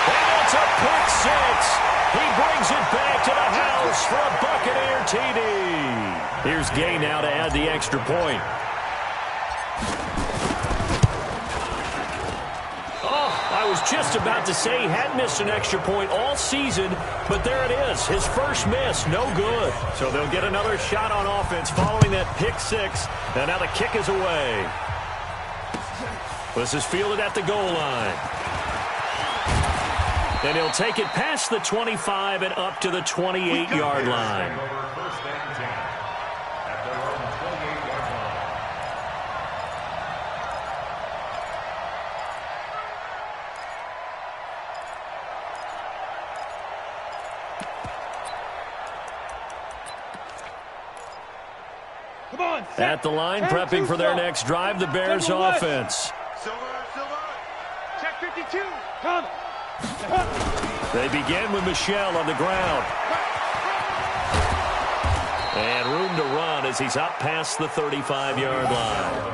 And it's a pick 6. He brings it back to the house for a Buccaneer TD. Here's Gay now to add the extra point. I was just about to say he hadn't missed an extra point all season, but there it is. His first miss, no good. So they'll get another shot on offense following that pick 6, and now the kick is away. This is fielded at the goal line. And he'll take it past the 25 and up to the 28-yard line. First and 10 at their own 28-yard line. Come on, set. At the line, prepping for their next drive, the Bears offense. Silver. Check 52. Come. They begin with Michel on the ground. And room to run as he's up past the 35-yard line.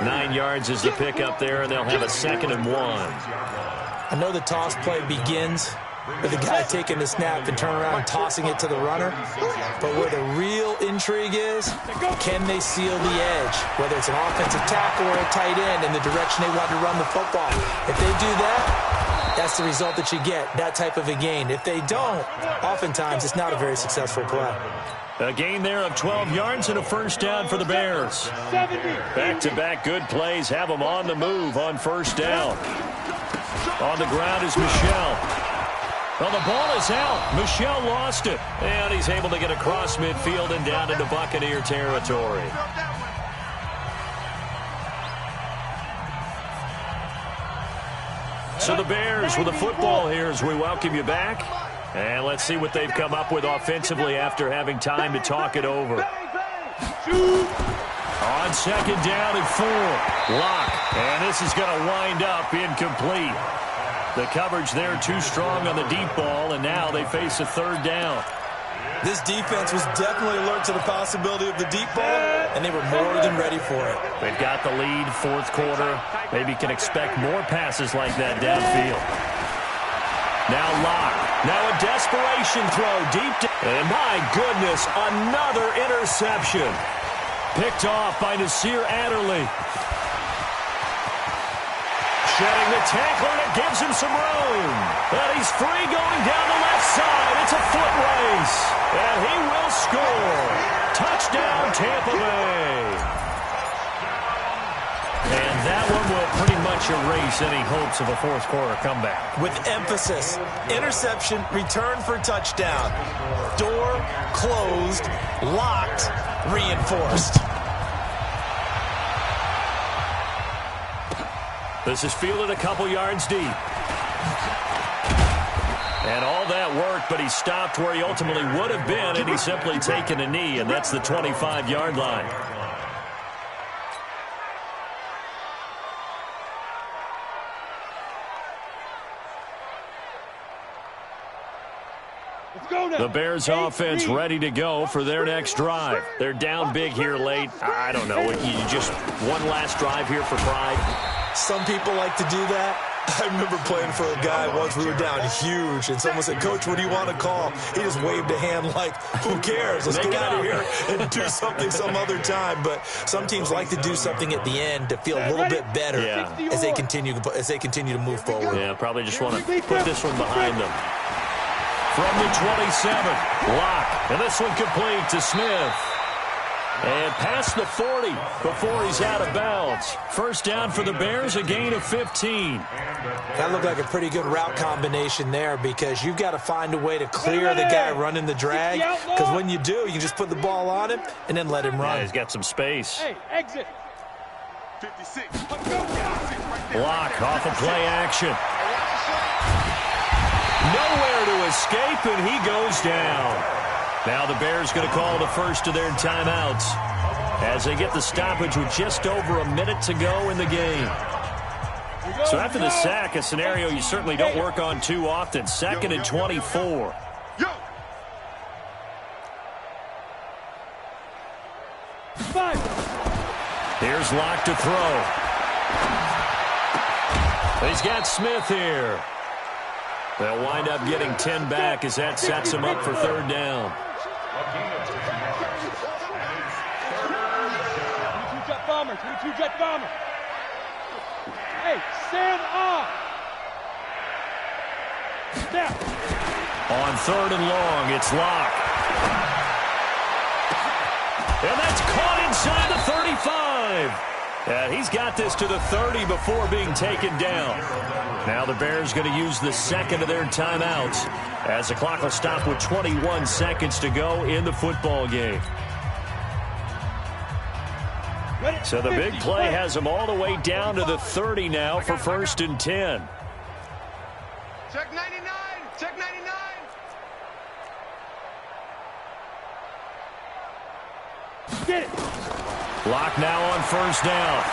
9 yards is the pickup there, and they'll have a 2nd and 1. I know the toss play begins with the guy taking the snap and turn around and tossing it to the runner. But where the real intrigue is, can they seal the edge? Whether it's an offensive tackle or a tight end in the direction they want to run the football. If they do that, that's the result that you get, that type of a gain. If they don't, oftentimes it's not a very successful play. A gain there of 12 yards and a 1st down for the Bears. Back-to-back good plays have them on the move on 1st down. On the ground is Michel. Well, the ball is out. Michel lost it. And he's able to get across midfield and down into Buccaneer territory. So the Bears with the football here as we welcome you back. And let's see what they've come up with offensively after having time to talk it over. On 2nd down and 4. Lock. And this is going to wind up incomplete. The coverage there too strong on the deep ball, and now they face a 3rd down. This defense was definitely alert to the possibility of the deep ball, and they were more than ready for it. They've got the lead, 4th quarter. Maybe can expect more passes like that downfield. Now Lock. Now a desperation throw deep. And my goodness, another interception. Picked off by Nasir Adderley. Shedding the tackler, and it gives him some room. But he's free going down the left side. It's a foot race. And he will score. Touchdown, Tampa Bay. And that one will pretty much erase any hopes of a 4th quarter comeback. With emphasis, interception, return for touchdown. Door closed, locked, reinforced. This is fielded a couple yards deep. And all that work, but he stopped where he ultimately would have been, and he's simply taken a knee, and that's the 25-yard line. The Bears offense ready to go for their next drive. They're down big here late. I don't know. You just one last drive here for pride. Some people like to do that. I remember playing for a guy once. We were down huge, and someone said, "Coach, what do you want to call?" He just waved a hand like, "Who cares? Let's get out of here and do something some other time." But some teams like to do something at the end to feel a little bit better as they continue to move forward. Yeah, probably just want to put this one behind them. From the 27, Lock, and this one complete to Smith. And past the 40 before he's out of bounds. 1st down for the Bears, a gain of 15. That looked like a pretty good route combination there, because you've got to find a way to clear the guy running the drag, because when you do, you can just put the ball on him and then let him run. Yeah, he's got some space. Hey, exit. 56. Lock off of play action. Nowhere to escape, and he goes down. Now the Bears going to call the first of their timeouts as they get the stoppage with just over a minute to go in the game. So after the sack, a scenario you certainly don't work on too often. 2nd and 24. Here's Lock to throw. He's got Smith here. They'll wind up getting 10 back as that sets him up for 3rd down. 22-jet bomber. Hey, stand off. Step. On 3rd and long, it's Lock. And that's caught inside the 35. Yeah, he's got this to the 30 before being taken down. Now the Bears going to use the 2nd of their timeouts as the clock will stop with 21 seconds to go in the football game. So the big play has them all the way down to the 30 now for 1st and 10. Check 99. Check 99. Get it. Lock now on first down.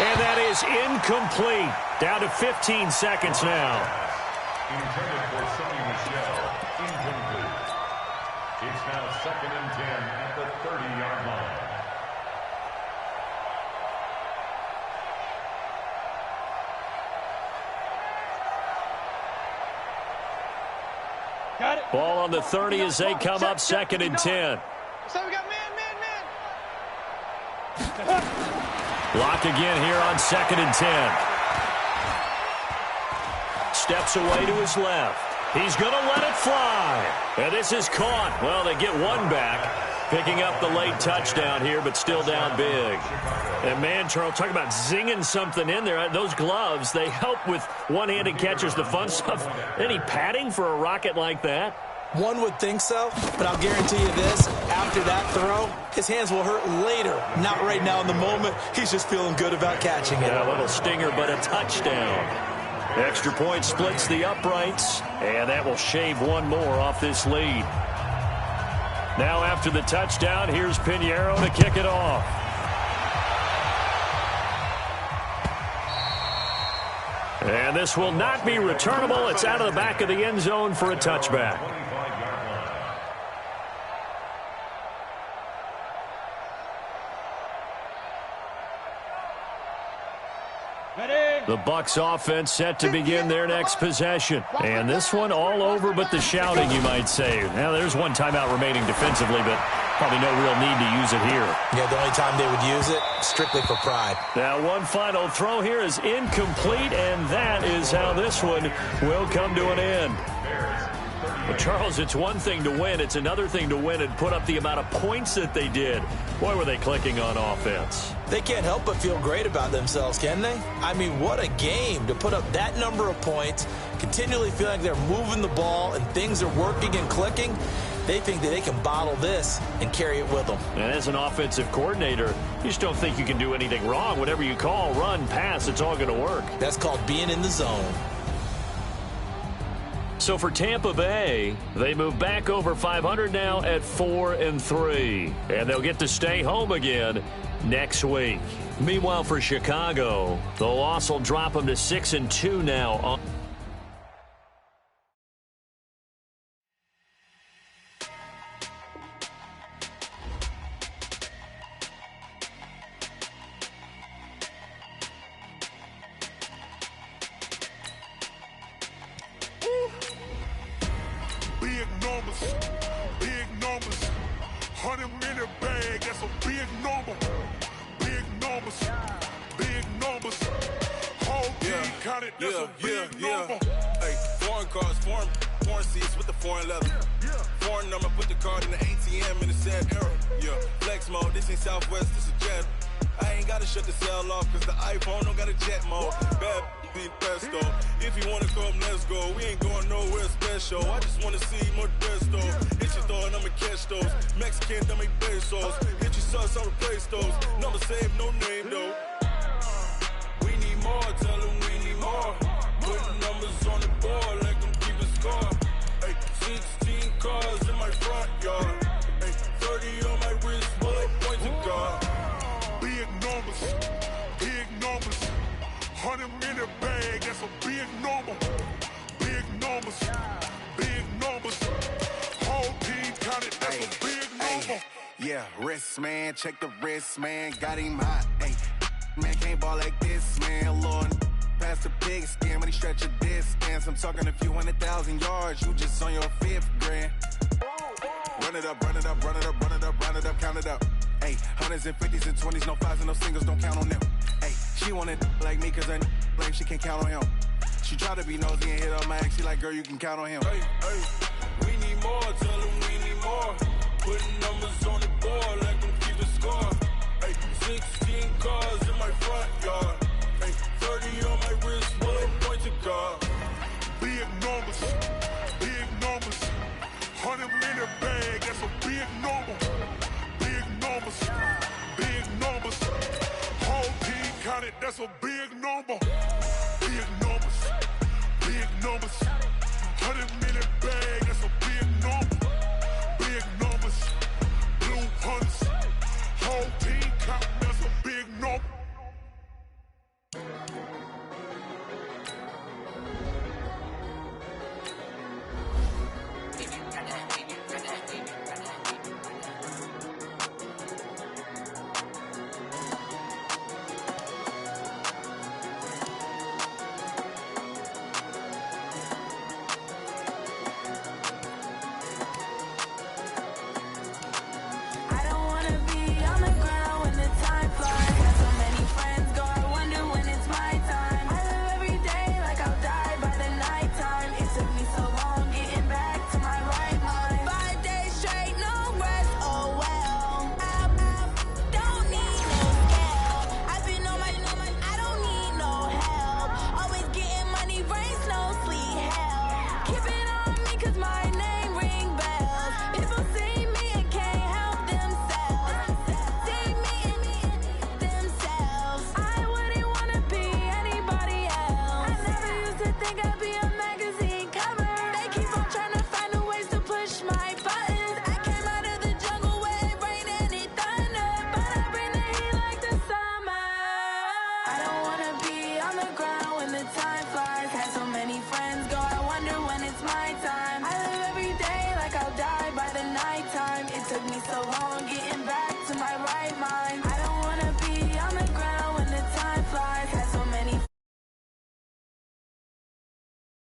And that is incomplete. Down to 15 seconds now. Intended for Sonny Michel. Incomplete. It's now 2nd and 10 at the 30-yard line. Got it. Ball on the 30 as they come up 2nd and 10. So we got man. Lock again here on 2nd and 10. Steps away to his left. He's going to let it fly. And this is caught. Well, they get one back, picking up the late touchdown here, but still down big. And man, Charles, talk about zinging something in there. Those gloves, they help with one-handed catches, the fun stuff. Any padding for a rocket like that? One would think so, but I'll guarantee you this, after that throw, his hands will hurt later. Not right now in the moment. He's just feeling good about catching it. Yeah, a little stinger, but a touchdown. Extra point splits the uprights, and that will shave one more off this lead. Now after the touchdown, here's Pinheiro to kick it off. And this will not be returnable. It's out of the back of the end zone for a touchback. The Bucs offense set to begin their next possession. And this one all over but the shouting, you might say. Now, there's one timeout remaining defensively, but probably no real need to use it here. Yeah, the only time they would use it, strictly for pride. Now, one final throw here is incomplete, and that is how this one will come to an end. Well, Charles, it's one thing to win. It's another thing to win and put up the amount of points that they did. Boy, were they clicking on offense. They can't help but feel great about themselves, can they? I mean, what a game to put up that number of points, continually feeling like they're moving the ball and things are working and clicking. They think that they can bottle this and carry it with them. And as an offensive coordinator, you just don't think you can do anything wrong. Whatever you call, run, pass, it's all going to work. That's called being in the zone. So for Tampa Bay, they move back over 500 now at 4-3. And they'll get to stay home again next week. Meanwhile, for Chicago, the loss will drop them to 6-2 now. Big numbers, 100-minute bag, that's a big number. Big numbers, whole team counted, that's a big number. Hey, foreign cars, foreign seats with the foreign leather. Foreign number, put the card in the ATM in the sad era. Yeah, flex mode, this ain't Southwest, this a jet. I ain't gotta shut the cell off, cause the iPhone don't got a jet mode. Bad being pesto. If you wanna come, let's go. We ain't going nowhere special. I just wanna see more pesto. Hit your thought, I'ma catch those. Mexican, don't make pesos. Hit your sauce, I'll replace those. Number save, no name though. We need more, tell them we need more. Putting numbers on the board like I'm keeping score. Hey, 16 cars in my front yard. Hey, 30 on my wrist, bullet point to God. Big numbers, 100-minute bag, that's a big number. Big numbers, whole team counted, that's a big number. Yeah, wrist man, check the wrist man, got him hot. Ay, man can't ball like this, man. Lord, past the pig skin when he stretch a distance. I'm talking a few 100,000 yards, you just on your 5th grand. Run it up, count it up. Ay, 100s and 50s and 20s, no 5s and no singles, don't count on them. Ay, she wanted like me cause her blame, she can't count on him. She try to be nosy and hit on my ex, she like, girl, you can count on him. Hey, we need more, tell them we need more. Putting numbers on the board like I'm keeping score. Hey, 16 cars in my front yard. Hey, 30 on my wrist, bullet point to God. Big numbers, 100-minute bag, that's a big number. Big numbers, whole team counted, that's a big number. Big numbers, 100-minute bag, that's a big number. Big Keep it